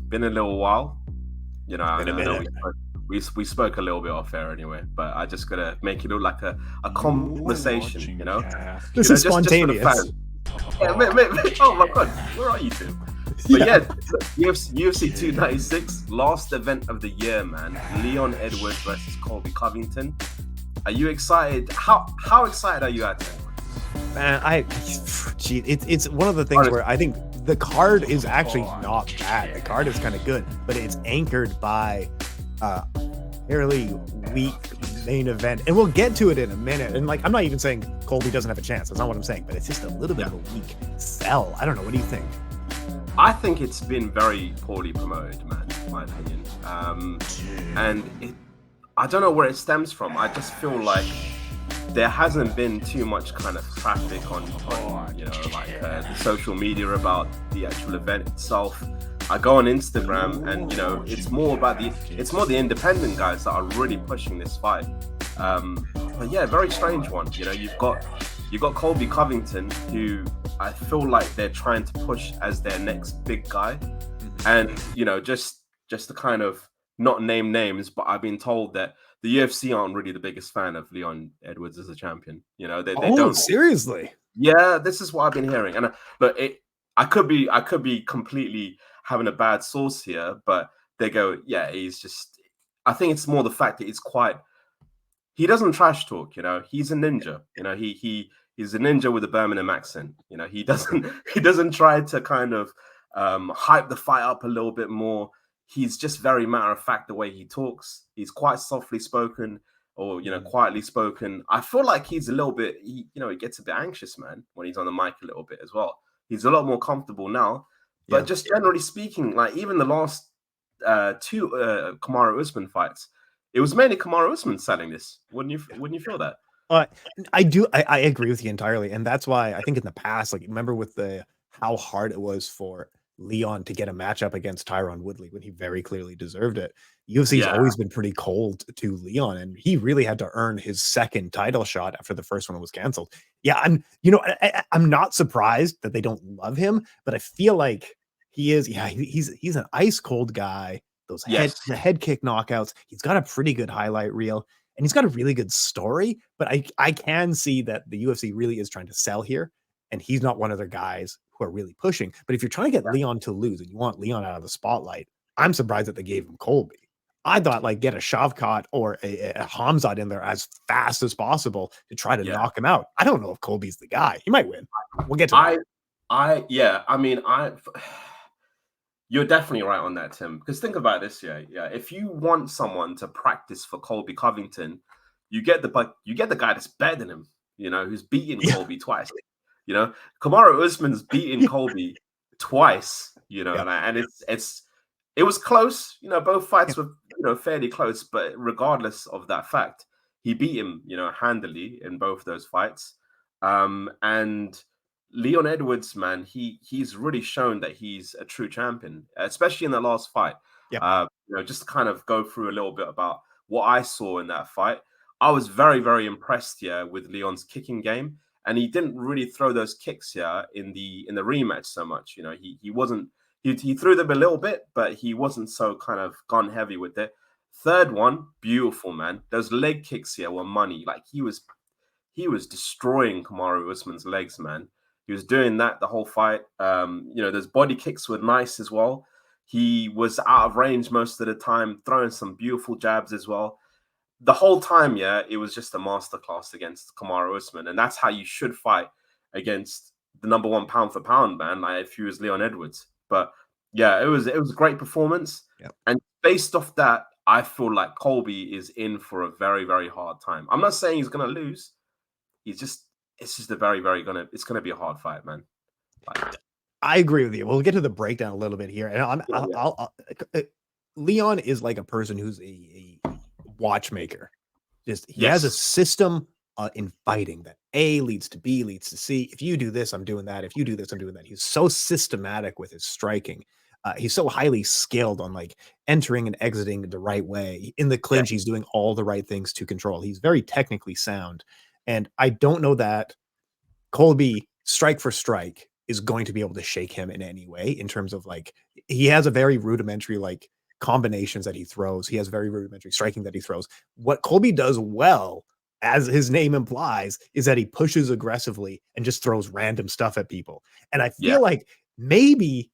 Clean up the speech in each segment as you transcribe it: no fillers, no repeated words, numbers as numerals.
been a little while. You know, I Been a know minute. we spoke a little bit off air anyway, but I just gotta make it look like a conversation. You know, This is just for the spontaneous. fans. Yeah, oh my god, where are you two? But yeah, UFC 296, last event of the year, man. Leon Edwards versus Colby Covington. Are you excited? How excited are you at that? Man, it's one of the things where I think the card is actually not bad. The card is kind of good, but it's anchored by fairly weak main event, and we'll get to it in a minute. And like, I'm not even saying Colby doesn't have a chance. That's not what I'm saying, but it's just a little bit of a weak sell. I don't know. What do you think? I think it's been very poorly promoted, man, in my opinion. And I don't know where it stems from. I just feel like there hasn't been too much kind of traffic on you know, like the social media about the actual event itself. I go on Instagram, and you know, it's more the independent guys that are really pushing this fight. But yeah, very strange one. You know, you've got Colby Covington, who I feel like they're trying to push as their next big guy, and you know, just to kind of not name names, but I've been told that the UFC aren't really the biggest fan of Leon Edwards as a champion. You know, they don't. Seriously? Yeah, this is what I've been hearing, and look, I could be completely having a bad source here, but they go, yeah, he's just. I think it's more the fact that he doesn't trash talk. You know, he's a ninja. You know, he's a ninja with a Birmingham accent. You know, he doesn't try to kind of hype the fight up a little bit more. He's just very matter of fact the way he talks. He's quite softly spoken, or you know, quietly spoken. I feel like he's a little bit, he gets a bit anxious, man, when he's on the mic a little bit as well. He's a lot more comfortable now. But just generally speaking, like even the last two Kamaru Usman fights, it was mainly Kamaru Usman selling this. Wouldn't you feel that? I do. I agree with you entirely, and that's why I think in the past, like remember with how hard it was for Leon to get a matchup against Tyron Woodley when he very clearly deserved it. UFC has always been pretty cold to Leon, and he really had to earn his second title shot after the first one was canceled. Yeah, I'm not surprised that they don't love him, but I feel like he is. Yeah, he's an ice cold guy. Those head kick knockouts. He's got a pretty good highlight reel, and he's got a really good story. But I can see that the UFC really is trying to sell here, and he's not one of their guys who are really pushing. But if you're trying to get Leon to lose and you want Leon out of the spotlight, I'm surprised that they gave him Colby. I thought like get a Shavkat or a Hamzat in there as fast as possible to try to knock him out. I don't know if Colby's the guy. He might win. We'll get to that. You're definitely right on that, Tim. Because think about this, yeah. If you want someone to practice for Colby Covington, you get the guy that's better than him. You know, who's beaten Colby twice. You know, Kamaru Usman's beaten Colby twice. You know, and it was close. You know, both fights were fairly close. But regardless of that fact, he beat him handily in both those fights. And Leon Edwards, man, he's really shown that he's a true champion, especially in the last fight. Just to kind of go through a little bit about what I saw in that fight. I was very, very impressed with Leon's kicking game, and he didn't really throw those kicks in the rematch so much. You know, he wasn't. He threw them a little bit, but he wasn't so kind of gone heavy with it. Third one, beautiful, man. Those leg kicks here were money. Like he was destroying Kamaru Usman's legs, man. He was doing that the whole fight. Those body kicks were nice as well. He was out of range most of the time, throwing some beautiful jabs as well. The whole time, it was just a masterclass against Kamaru Usman, and that's how you should fight against the number one pound for pound man, like if he was Leon Edwards. But yeah, it was a great performance, and based off that, I feel like Colby is in for a very, very hard time. I'm not saying he's gonna lose. It's just it's gonna be a hard fight, man. I agree with you. We'll get to the breakdown a little bit here, and Leon is like a person who's a watchmaker. He has a system in fighting that A leads to B leads to C. If you do this, I'm doing that. If you do this, I'm doing that. He's so systematic with his striking. He's so highly skilled on like entering and exiting the right way. In the clinch, he's doing all the right things to control. He's very technically sound. And I don't know that Colby, strike for strike, is going to be able to shake him in any way in terms of like he has a very rudimentary like combinations that he throws. He has very rudimentary striking that he throws. What Colby does well, as his name implies, is that he pushes aggressively and just throws random stuff at people. And I Yeah, feel like maybe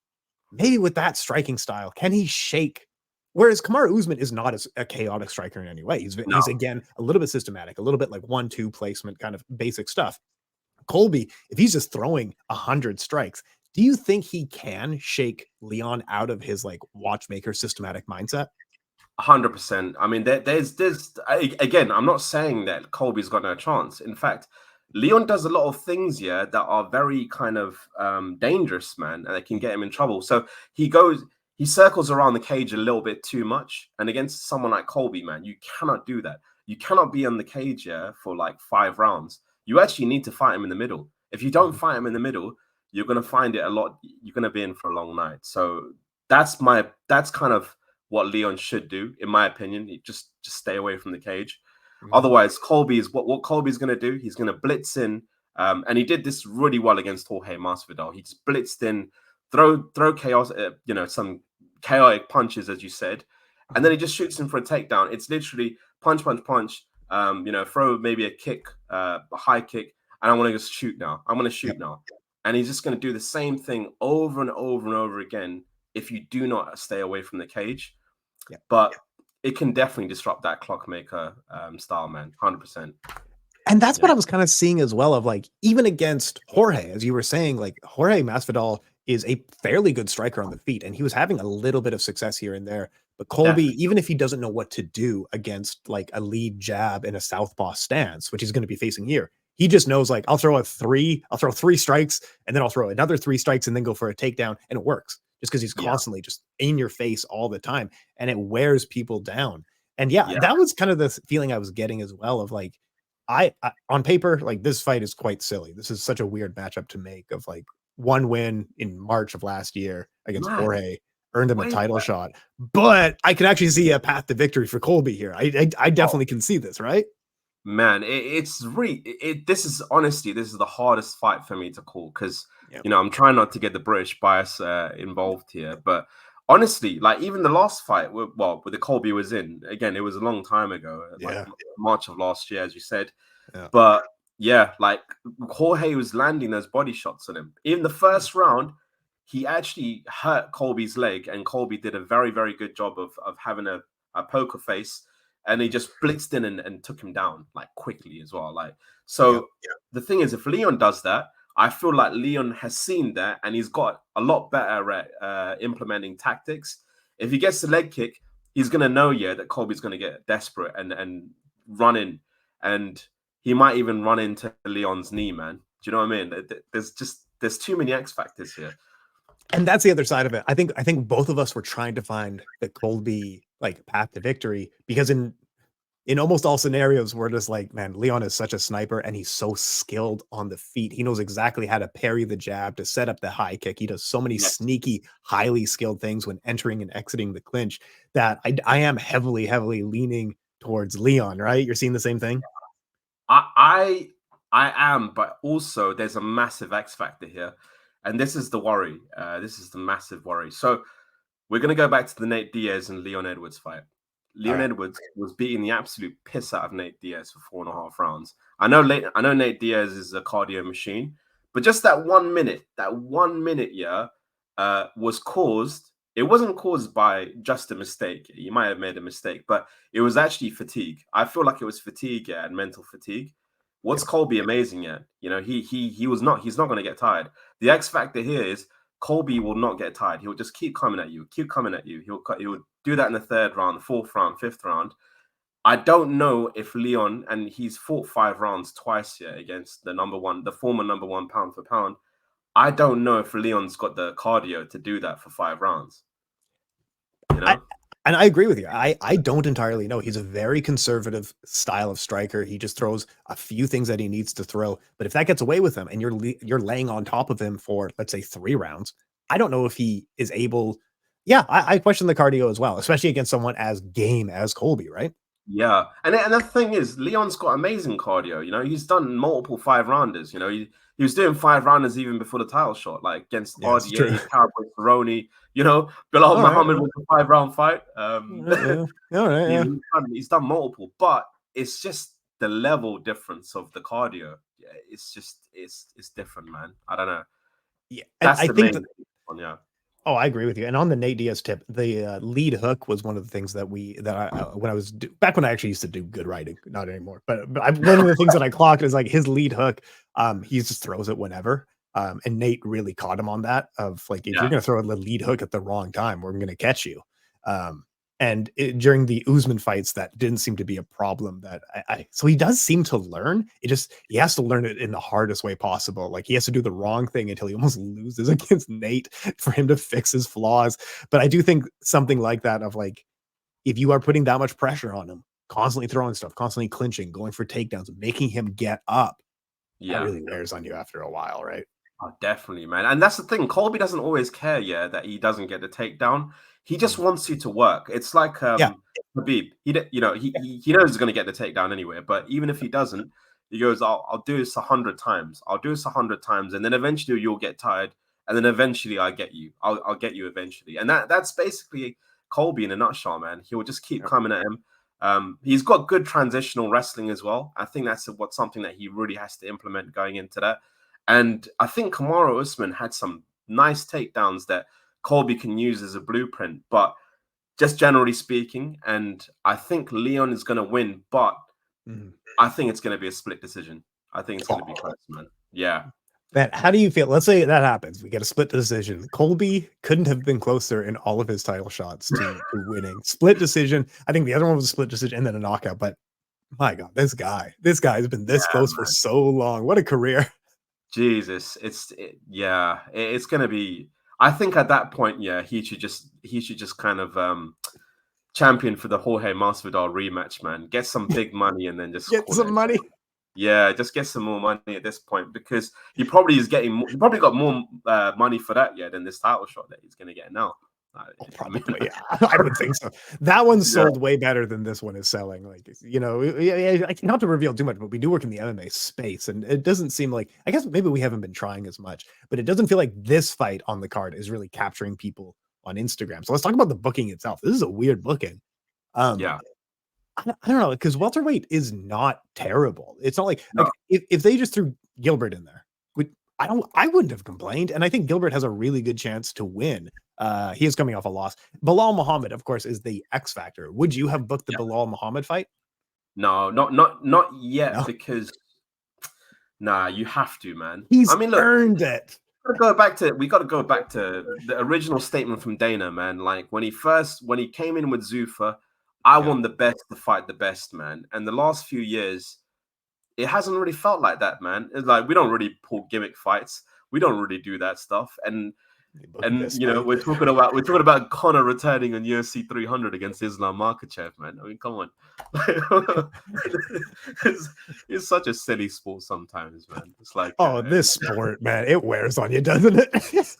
with that striking style, can he shake? Whereas Kamaru Usman is not a chaotic striker in any way. no, He's again a little bit systematic, a little bit like 1-2 placement, kind of basic stuff. Colby, if he's just throwing 100 strikes, do you think he can shake Leon out of his like watchmaker systematic mindset? 100%. I mean, again, I'm not saying that Colby's got no chance. In fact, Leon does a lot of things here that are very kind of dangerous, man, and they can get him in trouble. So he circles around the cage a little bit too much. And against someone like Colby, man, you cannot do that. You cannot be on the cage here for like 5 rounds. You actually need to fight him in the middle. If you don't fight him in the middle, you're going to find it a lot. You're going to be in for a long night. So that's kind of what Leon should do, in my opinion. Just stay away from the cage. Otherwise, what Colby's going to do. He's going to blitz in, and he did this really well against Jorge Masvidal. He just blitzed in, throw chaos, some chaotic punches, as you said, and then he just shoots him for a takedown. It's literally punch, punch, punch. Throw maybe a kick, a high kick, and I want to just shoot now. I'm going to shoot now, and he's just going to do the same thing over and over and over again if you do not stay away from the cage. But it can definitely disrupt that clockmaker style, man. 100%. And that's what I was kind of seeing as well, of like, even against Jorge, as you were saying, like Jorge Masvidal is a fairly good striker on the feet, and he was having a little bit of success here and there. But Colby, even if he doesn't know what to do against like a lead jab in a southpaw stance, which he's going to be facing here, he just knows like, I'll throw 3 strikes, and then I'll throw another 3 strikes and then go for a takedown, and it works. Just because he's constantly just in your face all the time, and it wears people down. And that was kind of the feeling I was getting as well, of like, I on paper, like, this fight is quite silly. This is such a weird matchup to make, of like, one win in March of last year against Jorge earned him a title shot, but I can actually see a path to victory for Colby here. I definitely can see this, right? Man, this is honestly, this is the hardest fight for me to call, because I'm trying not to get the British bias involved here. But honestly, like, even the last fight, with the Colby was in, again, it was a long time ago, like March of last year, as you said. But like, Jorge was landing those body shots on him. Even the first round, he actually hurt Colby's leg, and Colby did a very, very good job of having a poker face. And he just blitzed in and took him down, like, quickly as well. Like, so the thing is, if Leon does that, I feel like Leon has seen that, and he's got a lot better at implementing tactics. If he gets the leg kick, he's going to know, that Colby's going to get desperate and run in. And he might even run into Leon's knee, man. Do you know what I mean? There's too many X factors here. And that's the other side of it. I think both of us were trying to find the Colby like path to victory, because in almost all scenarios, we're just like, man, Leon is such a sniper, and he's so skilled on the feet. He knows exactly how to parry the jab, to set up the high kick. He does so many sneaky, highly skilled things when entering and exiting the clinch, that I am heavily leaning towards Leon, right? You're seeing the same thing? I am, but also there's a massive X factor here. And this is the worry. This is the massive worry. So we're going to go back to the Nate Diaz and Leon Edwards fight. Leon Edwards was beating the absolute piss out of Nate Diaz for 4.5 rounds. I know Nate Diaz is a cardio machine, but just that 1 minute, was caused. It wasn't caused by just a mistake. You might have made a mistake, but it was actually fatigue. I feel like it was fatigue, and mental fatigue. What's Colby amazing at? He's not going to get tired. The X factor here is Colby will not get tired. He'll just keep coming at you. He'll do that in the 3rd round, the 4th round, 5th round. I don't know if Leon, and he's fought 5 rounds twice here against the former number 1 pound for pound. I don't know if Leon's got the cardio to do that for 5 rounds. And I agree with you. I don't entirely know. He's a very conservative style of striker. He just throws a few things that he needs to throw. But if that gets away with him, and you're laying on top of him for, let's say, 3 rounds, I don't know if he is able. Yeah, I question the cardio as well, especially against someone as game as Colby, right? Yeah, and the thing is, Leon's got amazing cardio. You know, he's done multiple 5 rounders. You know, he was doing 5 rounders even before the title shot, like against Yeah, it's true. RDA, Cowboy Cerrone. You know, Belal All right. Muhammad was a 5 round fight. Yeah. All right. He's Yeah. he's done multiple, but it's just the level difference of the cardio. Yeah, it's just it's different, man. I don't know. Yeah. And That's I the think main one. Yeah, Oh, I agree with you. And on the Nate Diaz tip, the lead hook was one of the things that I when I was back when I actually used to do good writing, not anymore. But one of the things that I clocked is like his lead hook. He just throws it whenever. And Nate really caught him on that of like if you're yeah, going to throw a lead hook at the wrong time, we're going to catch you. Um, during the Usman fights, that didn't seem to be a problem. So he does seem to learn. He has to learn it in the hardest way possible. Like he has to do the wrong thing until he almost loses against Nate for him to fix his flaws. But I do think something like that of like if you are putting that much pressure on him, constantly throwing stuff, constantly clinching, going for takedowns, making him get up, that yeah. really wears on you after a while, right? Oh, definitely, man. And that's the thing. Colby doesn't always care, yeah, that he doesn't get the takedown. He just Mhm. wants you to work. It's like Yeah. Habib. You know, he knows he's gonna get the takedown anyway. But even if he doesn't, he goes, I'll do this 100 times. I'll do this 100 times, and then eventually you'll get tired, and then eventually I get you. I'll get you eventually. And that's basically Colby in a nutshell, man. He'll just keep Yep. coming at him. He's got good transitional wrestling as well. I think that's something that he really has to implement going into that. And I think Kamaru Usman had some nice takedowns that Colby can use as a blueprint. But just generally speaking, and I think Leon is going to win, but Mhm. I think it's going to be a split decision. I think it's going to be Oh, close, man. Yeah. man, how do you feel? Let's say that happens. We get a split decision. Colby couldn't have been closer in all of his title shots to winning. Split decision. I think the other one was a split decision and then a knockout. But my God, this guy has been this Yeah, close for man. so long. What a career. Jesus, it's going to be. I think at that point, yeah, he should just kind of champion for the Jorge Masvidal rematch, man. Get some big money and then just Get call it some a money. day. Yeah, just get some more money at this point because he probably is getting. He probably got more money for that, yeah, than this title shot that he's going to get now. Oh, I mean, probably. Yeah, I would think so. That one yeah, sold way better than this one is selling. Like, yeah, not to reveal too much, but we do work in the MMA space, and it doesn't seem like. I guess maybe we haven't been trying as much, but it doesn't feel like this fight on the card is really capturing people on Instagram. So let's talk about the booking itself. This is a weird booking. Um, yeah, I don't know because welterweight is not terrible. It's not no, if they just threw Gilbert in there, would I wouldn't have complained. And I think Gilbert has a really good chance to win. He is coming off a loss. Belal Muhammad, of course, is the X factor. Would you have booked the yeah, Belal Muhammad fight? no, not yet No, because nah, you have to, man. I he's mean, look, earned it. we got to go back to the original statement from Dana, man. Like when he came in with Zuffa, I Yeah, want the best to fight the best, man. And the last few years, it hasn't really felt like that, man. It's like we don't really pull gimmick fights. We don't really do that stuff. he booked And this fight. we're talking about Connor returning on UFC 300 against Islam Makhachev, man. I mean, come on. it's, it's such a silly sport sometimes, man. It's like Oh, this sport, man, it wears on you, doesn't it?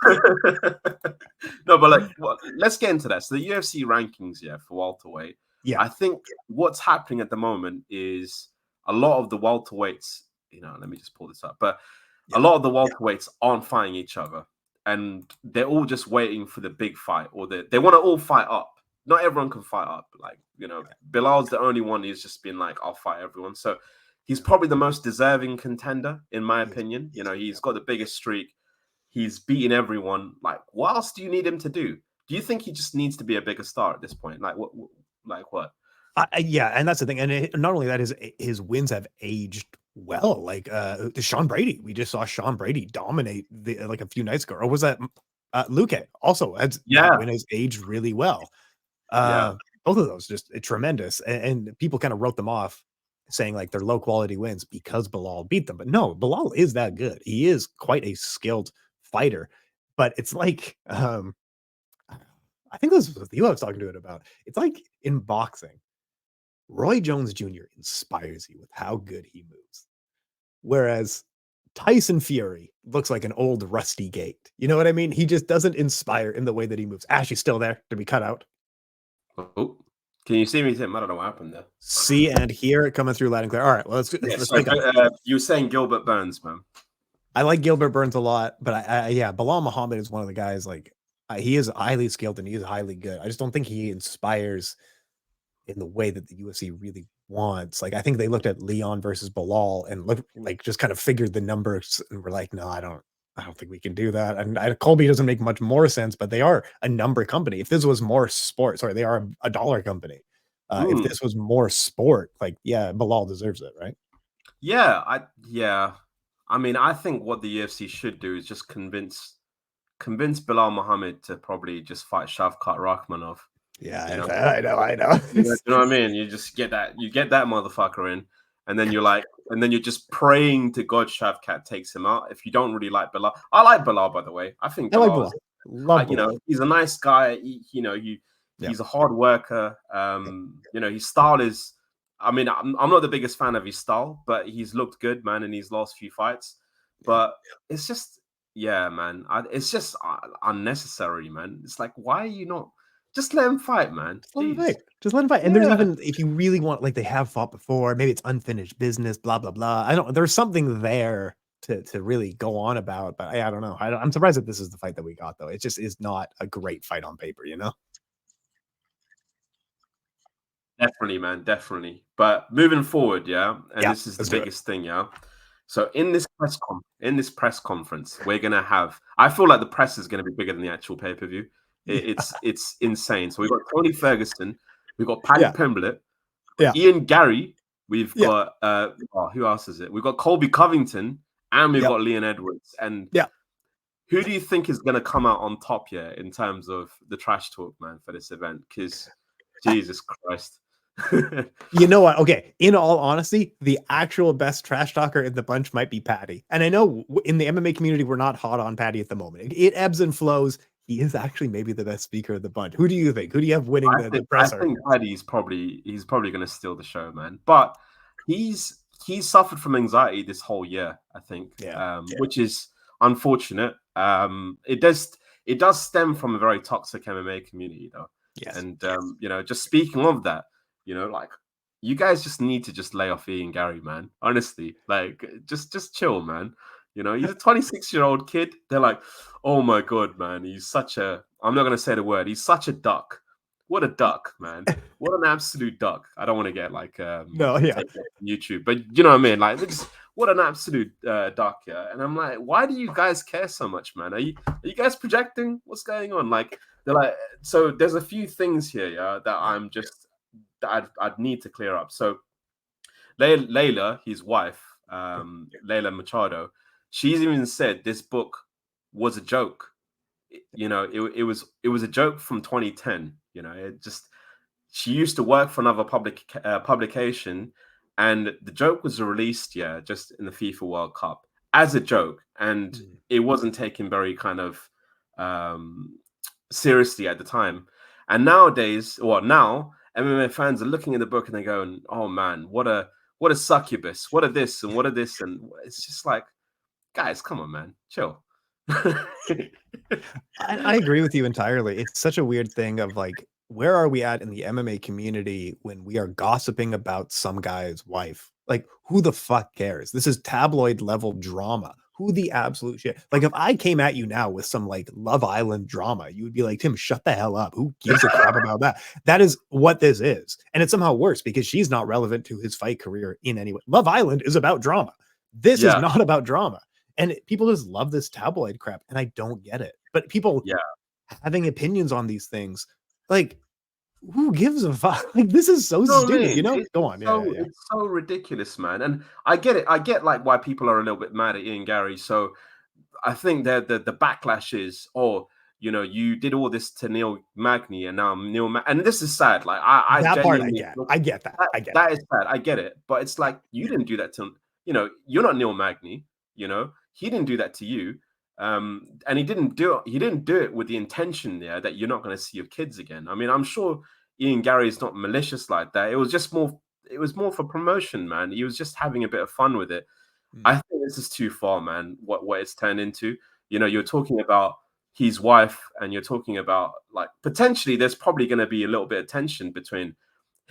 no, but like, well, let's get into that. So the UFC rankings, yeah, for welterweight. Yeah, I think what's happening at the moment is a lot of the welterweights. You know, let me just pull this up. But a yeah, lot of the welterweights aren't fighting each other, and they're all just waiting for the big fight, or they want to all fight up. Not everyone can fight up. Like Bilal's the only one who's just been like, I'll fight everyone. So he's probably the most deserving contender, in my he is. opinion. He is. He's got the biggest streak. He's beaten everyone. Like, what else do you need him to do? Do you think he just needs to be a bigger star at this point? Like, what? Like, what? Yeah, and that's the thing. And not only that, his wins have aged well. Like Sean Brady, we just saw Sean Brady dominate like a few nights ago. Or was that Luke? Also, that Yeah, win has aged really well. yeah, Uh, both of those just tremendous, and people kind of wrote them off, saying like they're low quality wins because Bilal beat them. But no, Bilal is that good. He is quite a skilled fighter. But it's like I think this was you I was talking to it about. It's like in boxing. Roy Jones Jr. inspires you with how good he moves. Whereas Tyson Fury looks like an old rusty gate. You know what I mean? He just doesn't inspire in the way that he moves. Ashley's still there to be cut out. oh, Can you see me, Tim? I don't know what happened there. See and hear it coming through loud and clear. All right, well, Yeah, let's so think. you were saying Gilbert Burns, man. I like Gilbert Burns a lot, but yeah, Belal Muhammad is one of the guys like he is highly skilled and he is highly good. I just don't think he inspires in the way that the UFC really wants. Like I think they looked at Leon versus Belal and look like just kind of figured the numbers and were like, no, I don't think we can do that. And Colby doesn't make much more sense, but they are a number company. If this was more sport, sorry, they are a dollar company. If this was more sport, like yeah, Belal deserves it, right? Yeah. I mean, I think what the UFC should do is just convince Belal Muhammad to probably just fight Shavkat Rakhmonov. Yeah, You know? I know. You know what I mean? You just get that motherfucker in, and then you're just praying to God Shavkat takes him out. If you don't really like Belal, I like Belal, by the way. I think I like Belal Belal. Love Belal. he's a nice guy. He's a hard worker. His style is. I mean, I'm not the biggest fan of his style, but he's looked good, man, in his last few fights. But it's just, yeah, man. It's just unnecessary, man. It's like, why are you not? Just let him fight, man. Just let him fight. Just let him fight. And there's even, if you really want, like they have fought before, maybe it's unfinished business, blah, blah, blah. There's something there to really go on about, but I don't know. I'm surprised that this is the fight that we got, though. It just is not a great fight on paper, you know? Definitely, man, definitely. But moving forward, this is the let's do it. biggest thing, So in this press conference, we're gonna have. I feel like the press is gonna be bigger than the actual pay-per-view. It's insane. So we've got Tony Ferguson, we've got Paddy Pimblett, Ian Garry, we've got who else is it? We've got Colby Covington, and we've got Leon Edwards. And who do you think is gonna come out on top here in terms of the trash talk, man, for this event? Because Jesus Christ. You know what? Okay, in all honesty, the actual best trash talker in the bunch might be Paddy. And I know in the MMA community, we're not hot on Paddy at the moment. It ebbs and flows. He is actually maybe the best speaker of the bunch. Who do you think? Who do you have winning the presser? I think Paddy's probably going to steal the show, man. But he's suffered from anxiety this whole year, I think, which is unfortunate. It does stem from a very toxic MMA community, though. Yes. And just speaking of that, like you guys just need to just lay off Ian Garry, man. Honestly, like just chill, man. He's a 26-year-old kid. They're like, oh my God, man, he's such a, I'm not going to say the word. He's such a duck. What a duck, man. What an absolute duck. I don't want to get like, YouTube, but you know what I mean? Like, what an absolute duck, yeah. And I'm like, why do you guys care so much, man? Are you guys projecting? What's going on? Like, they're like, so there's a few things here, that I'm just, I'd need to clear up. So Layla, his wife, Layla Machado, she's even said this book was a joke. It was a joke from 2010. She used to work for another publication, and the joke was released, just in the FIFA World Cup as a joke, and it wasn't taken very kind of seriously at the time. And nowadays, now MMA fans are looking at the book and they're going, "Oh man, what a succubus! What a this and what a this!" And it's just like, guys, come on, man, chill. I agree with you entirely. It's such a weird thing of like, where are we at in the MMA community when we are gossiping about some guy's wife? Like, who the fuck cares? This is tabloid level drama. Who the absolute shit? Like, if I came at you now with some like Love Island drama, you would be like, Tim, shut the hell up. Who gives a crap about that? That is what this is. And it's somehow worse because she's not relevant to his fight career in any way. Love Island is about drama. This is not about drama. And people just love this tabloid crap. And I don't get it. But people having opinions on these things, like, who gives a fuck? Like, this is so stupid, Go on. It's so ridiculous, man. And I get it. I get like why people are a little bit mad at Ian Garry. So I think that the backlash is, you did all this to Neil Magny, and now and this is sad. Like I that part I get that. That is sad. I get it. But it's like, you didn't do that to, you're not Neil Magny, he didn't do that to you. And he didn't do it with the intention that you're not going to see your kids again. I mean, I'm sure Ian Garry is not malicious like that. It was more for promotion, man. He was just having a bit of fun with it. I think this is too far, man, what it's turned into. You're talking about his wife, and you're talking about, like, potentially there's probably going to be a little bit of tension between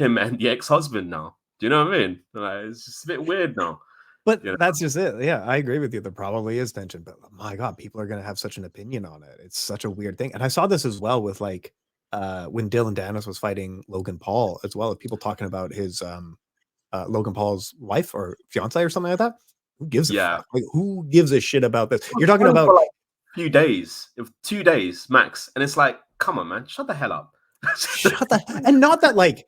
him and the ex-husband now. Do you know what I mean? Like, it's just a bit weird now. But You know? that's just it. Yeah, I agree with you. There probably is tension, but my God, people are gonna have such an opinion on it. It's such a weird thing. And I saw this as well with like when Dylan Dennis was fighting Logan Paul as well. People talking about his Logan Paul's wife or fiance or something like that. Who gives a Yeah. fuck? Like, who gives a shit about this? It was You're talking funny for about like a few days, 2 days max, and it's like, come on, man, shut the hell up. shut the and not that like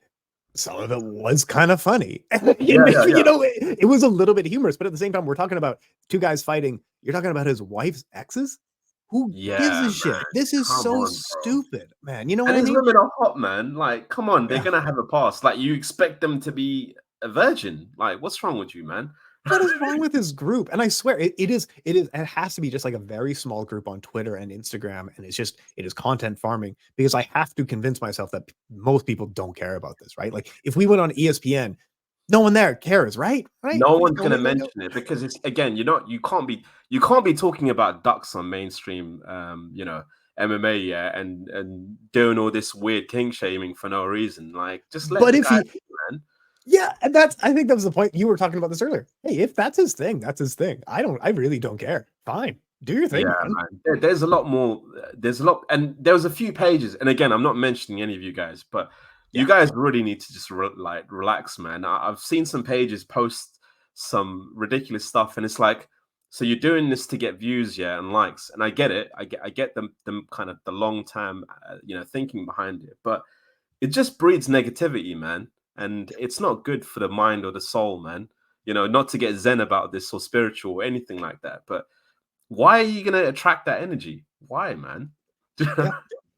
some of it was kind of funny. Yeah. It was a little bit humorous, but at the same time, we're talking about two guys fighting. You're talking about his wife's exes. Who gives Yeah, a man. shit? This is Come so on, bro. stupid, man. You know what And I these mean? women are hot, man. Like, come on, they're Yeah. gonna have a past. Like, you expect them to be a virgin. Like, what's wrong with you, man? What is wrong with this group? And I swear it has to be just like a very small group on Twitter and Instagram. And it is content farming because I have to convince myself that most people don't care about this, right? Like if we went on ESPN, no one there cares, right? Right? No We one's don't gonna live like mention it because it's again, you can't be talking about ducks on mainstream MMA, yeah, and doing all this weird king shaming for no reason. Like, just let But the if guy he be, man. yeah, and I think that was the point. You were talking about this earlier. Hey, if that's his thing, that's his thing. I really don't care. Fine. Do your thing, Yeah, man. man. There's a lot more. There's a lot, and there was a few pages. And again, I'm not mentioning any of you guys, but you Yeah. guys really need to just relax, man. I've seen some pages post some ridiculous stuff, and it's like, so you're doing this to get views, yeah, and likes, and I get it. I get them kind of the long term, thinking behind it, but it just breeds negativity, man, and it's not good for the mind or the soul, man. Not to get zen about this or spiritual or anything like that, but why are you going to attract that energy? Why, man? Yeah.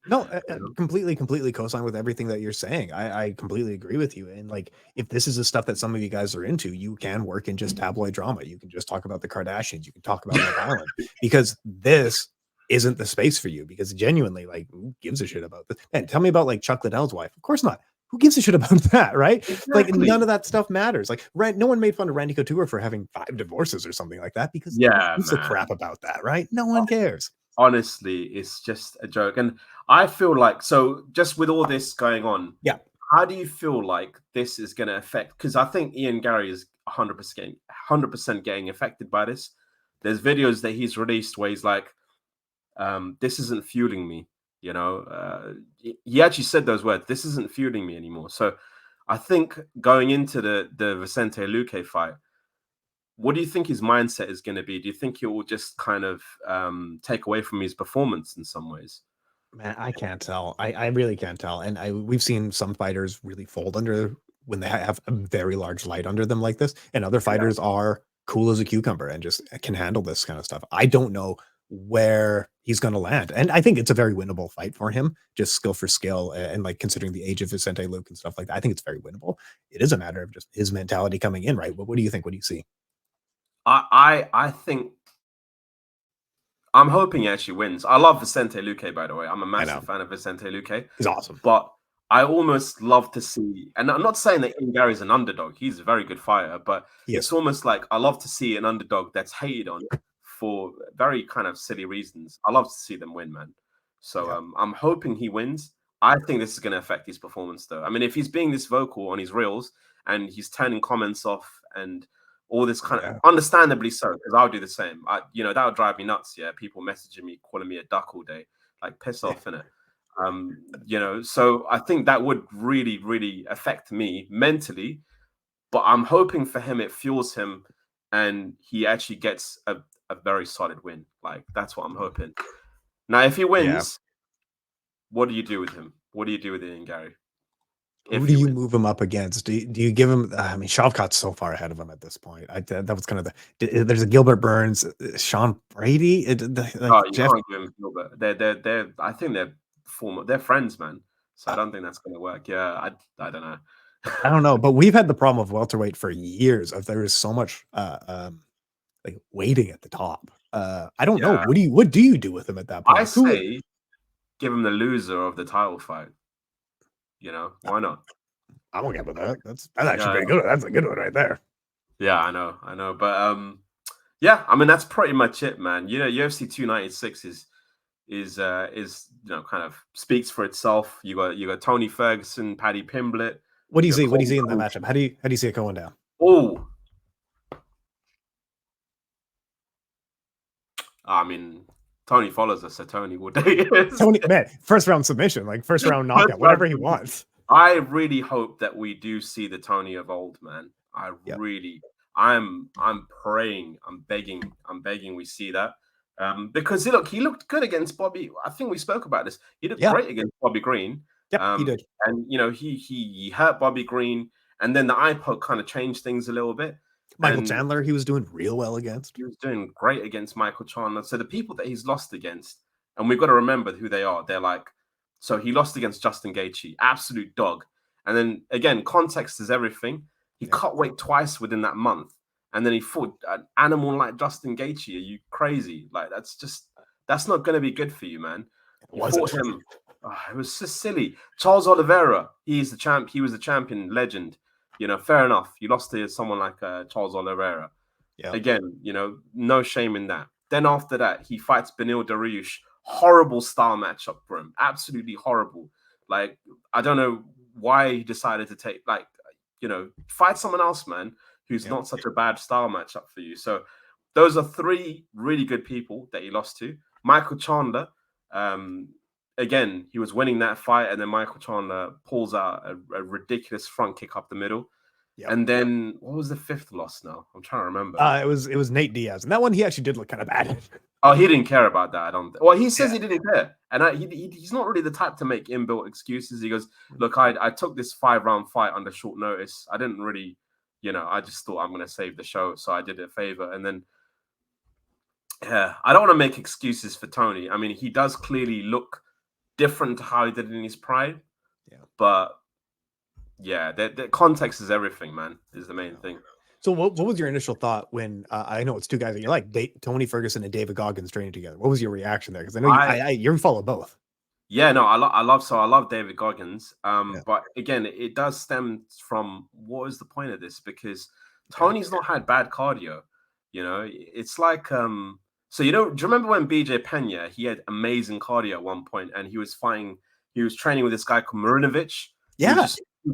No, You know? completely co-sign with everything that you're saying. I completely agree with you. And like, if this is the stuff that some of you guys are into, you can work in just tabloid drama. You can just talk about the Kardashians. You can talk about Love Island because this isn't the space for you. Because genuinely, like, who gives a shit about this? And tell me about like Chuck Liddell's wife. Of course not. Who gives a shit about that, right? Like, Exactly. none of that stuff matters. Like, no one made fun of Randy Couture for having 5 divorces or something like that because Yeah, who's a man. crap about that, right? No one cares. Honestly, it's just a joke. And I feel like, so just with all this going on, Yeah. how do you feel like this is going to affect? Because I think Ian Garry is 100% getting affected by this. There's videos that he's released where he's like, this isn't fueling me. He actually said those words. This isn't fueling me anymore. So I think going into the Vicente Luque fight, what do you think his mindset is going to be? Do you think it will just kind of take away from his performance in some ways? Man, I can't tell. I really can't tell. And we've seen some fighters really fold under when they have a very large light under them like this, and other Yeah. fighters are cool as a cucumber and just can handle this kind of stuff. I don't know where he's going to land, and I think it's a very winnable fight for him, just skill for skill, and like considering the age of Vicente Luke and stuff like that. I think it's very winnable. It is a matter of just his mentality coming in, right? What do you think? What do you see? I think I'm hoping he actually wins. I love Vicente Luque, by the way. I'm a I know massive fan of Vicente Luque, he's awesome. but I almost love to see, and I'm not saying that Ian Gary's an underdog. He's a very good fighter, but it's Yes, almost like I love to see an underdog that's hated on for very kind of silly reasons. I love to see them win, man. So yeah, I'm hoping he wins. I think this is going to affect his performance, though. I mean, if he's being this vocal on his reels and he's turning comments off and all this kind of yeah, understandably so, because I'll do the same. That would drive me nuts. Yeah, people messaging me, calling me a duck all day, like piss off, innit? So I think that would really, really affect me mentally. But I'm hoping for him, it fuels him, and he actually gets a very solid win. Like, that's what I'm hoping. Now, if he yeah. wins, what do you do with him? What do you do with Ian Garry Who if do he you wins? move him up against? Do you give him? I mean, Shavkat's so far ahead of him at this point. That was kind of there's a Gilbert Burns, Sean Brady, like Oh, you Jeff. can't give him Gilbert. They're. I think they're friends, man. So I don't think that's gonna work. Yeah, I don't know. I don't know, but we've had the problem of welterweight for years. Of there is so much like waiting at the top. I don't know. Yeah, What do you do with him at that I point? Who? say give him the loser of the title fight. Why not? I'm okay with that. That's actually Yeah, pretty good. That's a good one right there. yeah, I know, but yeah, I mean that's pretty much it, man. UFC 296 is kind of speaks for itself. You got Tony Ferguson, Paddy Pimblett, What do you You know, see? What do you Colby see in that Covington. matchup? How do you see it going down? Oh, I mean, Tony follows us, so Tony will do this. Tony, man, first round submission, like first round knockout, whatever he wants. I really hope that we do see the Tony of old, man. Yep. I'm praying, I'm begging we see that. Because he looked good against Bobby. I think we spoke about this. He looked Yeah. great against Bobby Green. Yep. He did. And you know, he hurt Bobby Green, and then the eye poke kind of changed things a little bit. Michael And Chandler, he was doing real well against. he was doing great against Michael Chandler. So the people that he's lost against, and we've got to remember who they are. They're like, so he lost against Justin Gaethje, absolute dog. And then again, context is everything. He cut weight twice within that month, and then he fought an animal like Justin Gaethje. Are you crazy? Like that's not going to be good for you, man. You fought him. Oh, it was just silly. Charles Oliveira, he's the champ. He was the champion legend. You know, fair enough. You lost to someone like Charles Oliveira. Yeah. Again, you know, no shame in that. Then after that, he fights Beneil Dariush. Horrible style matchup for him. Absolutely horrible. Like, I don't know why he decided to take, like, you know, fight someone else, man, who's not such a bad style matchup for you. So those are three really good people that he lost to. Michael Chandler, again, he was winning that fight, and then Michael Chandler pulls out a ridiculous front kick up the middle. Yep. And then what was the fifth loss now? I'm trying to remember. It was Nate Diaz. And that one he actually did look kind of bad. Oh, he didn't care about that. I don't think. Well, he says he didn't care. And he's not really the type to make inbuilt excuses. He goes, look, I took this 5-round fight under short notice. I didn't really, you know, I just thought I'm going to save the show. So I did it a favor. And then, yeah, I don't want to make excuses for Tony. I mean, he does clearly look different to how he did in his pride. Yeah. But yeah, the context is everything, man, is the main thing. So what was your initial thought when I know it's two guys that you like, Tony Ferguson and David Goggins training together? What was your reaction there? Because I know you follow both. Yeah, no, I love David Goggins. But again, it does stem from what is the point of this? Because Tony's not had bad cardio. You know, it's like so do you remember when BJ Pena, he had amazing cardio at one point, and he was training with this guy called Marinovich. Yeah.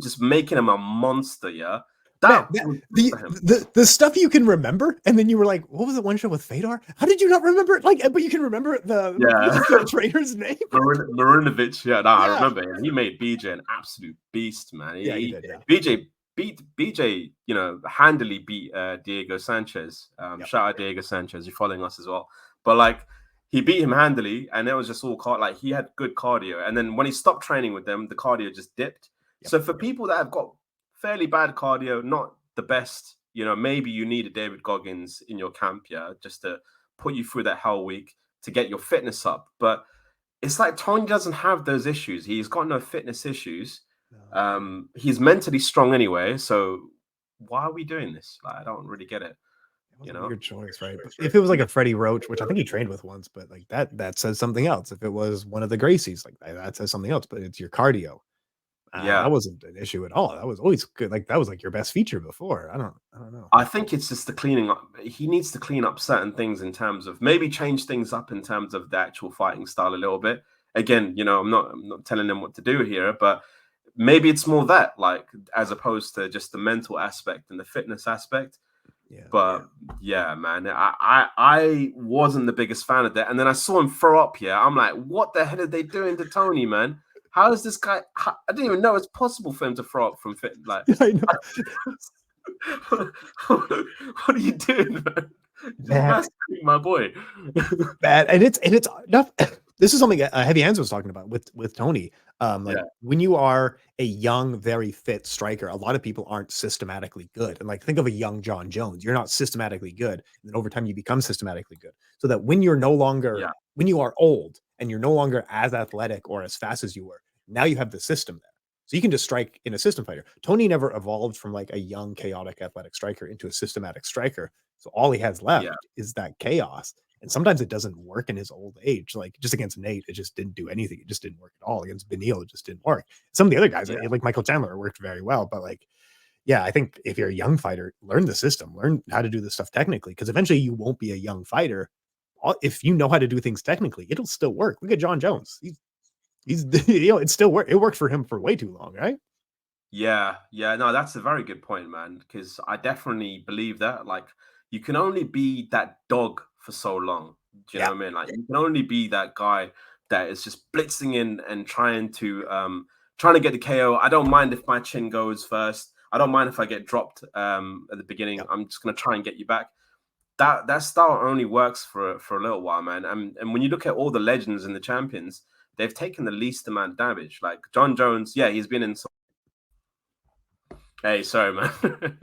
Just making him a monster, yeah. The stuff you can remember, and then you were like, "What was it? One show with Fedor? How did you not remember it? Like, but you can remember the trainer's name, Marinovich. Yeah, I remember him. He made BJ an absolute beast, man. He did, BJ, you know, handily beat Diego Sanchez. Shout out Diego Sanchez. You're following us as well, but like he beat him handily, and it was just all like he had good cardio. And then when he stopped training with them, the cardio just dipped. So for people that have got fairly bad cardio, not the best, you know, maybe you need a David Goggins in your camp, just to put you through that hell week to get your fitness up. But it's like Tony doesn't have those issues. He's got no fitness issues. He's mentally strong anyway. So why are we doing this? Like, I don't really get it. You know, weird choice, right? If it was like a Freddie Roach, which I think he trained with once, but like that says something else. If it was one of the Gracies, like that says something else. But it's your cardio. That wasn't an issue at all. That was always good. Like that was like your best feature before. I don't know. I think it's just the cleaning up. He needs to clean up certain things in terms of maybe change things up in terms of the actual fighting style a little bit. Again, you know, I'm not telling him what to do here, but maybe it's more that, like, as opposed to just the mental aspect and the fitness aspect. But man, I wasn't the biggest fan of that. And then I saw him throw up here. I'm like, what the hell are they doing to Tony, man? How is this guy? I didn't even know it's possible for him to throw up from fit. Like, I know. what are you doing, man? You're my boy. Bad, and it's enough. This is something Heavy Hands was talking about with Tony. When you are a young, very fit striker, a lot of people aren't systematically good. And like, think of a young John Jones. You're not systematically good. And then over time you become systematically good. So that when you're no longer, when you are old and you're no longer as athletic or as fast as you were, now you have the system there. So you can just strike in a system fighter. Tony never evolved from like a young, chaotic, athletic striker into a systematic striker. So all he has left is that chaos. And sometimes it doesn't work in his old age. Like just against Nate, it just didn't do anything. It just didn't work at all. Against Beneil, it just didn't work. Some of the other guys, like Michael Chandler, worked very well. But like, I think if you're a young fighter, learn the system, learn how to do this stuff technically, because eventually you won't be a young fighter. If you know how to do things technically, it'll still work. Look at John Jones. He's you know, it still worked. It worked for him for way too long, right? Yeah, yeah, no, that's a very good point, man. Because I definitely believe that. Like, you can only be that dog for so long. Do you know Yeah. what I mean? Like, you can only be that guy that is just blitzing in and trying to get the KO. I don't mind if my chin goes first. I don't mind if I get dropped at the beginning. Yeah. I'm just gonna try and get you back. That style only works for a little while, man. And when you look at all the legends and the champions, they've taken the least amount of damage. Like John Jones, yeah, he's been in some. Hey, sorry, man.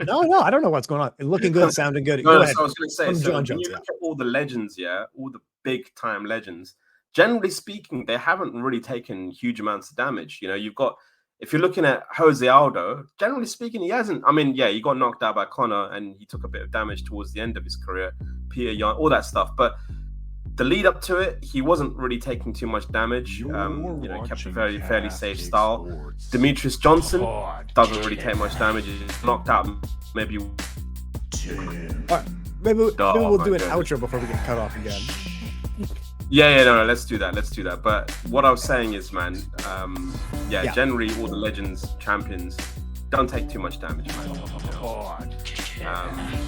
No, no, I don't know what's going on. Looking good, sounding good. No, Go no, ahead. so I was gonna say, From so John when Jones, you yeah. look at all the legends, yeah, all the big time legends, generally speaking, they haven't really taken huge amounts of damage. You know, you've got if you're looking at Jose Aldo, generally speaking, he hasn't. I mean, yeah, he got knocked out by Conor and he took a bit of damage towards the end of his career, Peter Yan, all that stuff. But the lead up to it, he wasn't really taking too much damage. You know, he kept a fairly safe style. Demetrius Johnson doesn't really take much damage. He's knocked out maybe. All right, maybe we'll do an outro before we get cut off again. Yeah, no, let's do that. But what I was saying is, man, yeah, generally all the legends, champions, don't take too much damage, man.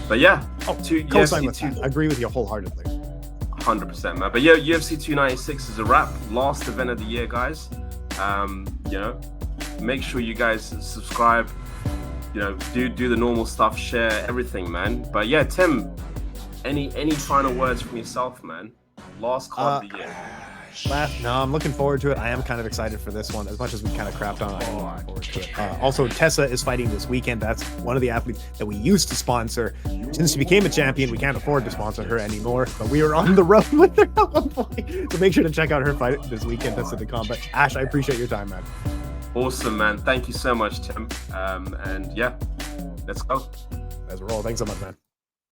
But yeah, co-sign with that. I agree with you wholeheartedly. 100%, man. But yeah, UFC 296 is a wrap. Last event of the year, guys. You know, make sure you guys subscribe. You know, do the normal stuff, share everything, man. But yeah, Tim, any final words from yourself, man? Last card of the year. No, I'm looking forward to it. I am kind of excited for this one. As much as we kind of crapped on it, I am looking forward to it. Also, Tessa is fighting this weekend. That's one of the athletes that we used to sponsor. Since she became a champion, we can't afford to sponsor her anymore. But we were on the road with her at one point. So make sure to check out her fight this weekend, Tessa the Combat. Ash, I appreciate your time, man. Awesome, man. Thank you so much, Tim. And yeah, let's go. Let's roll. Thanks so much, man.